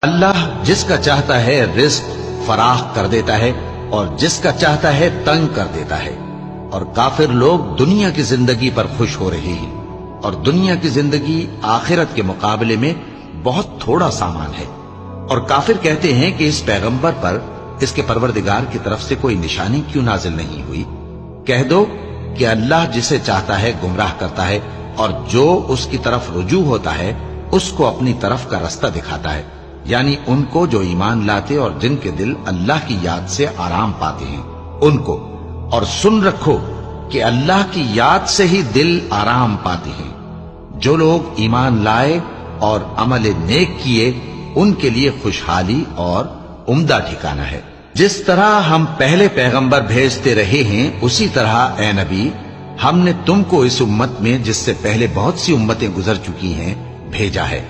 اللہ جس کا چاہتا ہے رزق فراخ کر دیتا ہے اور جس کا چاہتا ہے تنگ کر دیتا ہے، اور کافر لوگ دنیا کی زندگی پر خوش ہو رہے ہیں، اور دنیا کی زندگی آخرت کے مقابلے میں بہت تھوڑا سامان ہے۔ اور کافر کہتے ہیں کہ اس پیغمبر پر اس کے پروردگار کی طرف سے کوئی نشانی کیوں نازل نہیں ہوئی؟ کہہ دو کہ اللہ جسے چاہتا ہے گمراہ کرتا ہے، اور جو اس کی طرف رجوع ہوتا ہے اس کو اپنی طرف کا رستہ دکھاتا ہے، یعنی ان کو جو ایمان لاتے اور جن کے دل اللہ کی یاد سے آرام پاتے ہیں ان کو۔ اور سن رکھو کہ اللہ کی یاد سے ہی دل آرام پاتے ہیں۔ جو لوگ ایمان لائے اور عمل نیک کیے ان کے لیے خوشحالی اور عمدہ ٹھکانہ ہے۔ جس طرح ہم پہلے پیغمبر بھیجتے رہے ہیں اسی طرح اے نبی ہم نے تم کو اس امت میں جس سے پہلے بہت سی امتیں گزر چکی ہیں بھیجا ہے۔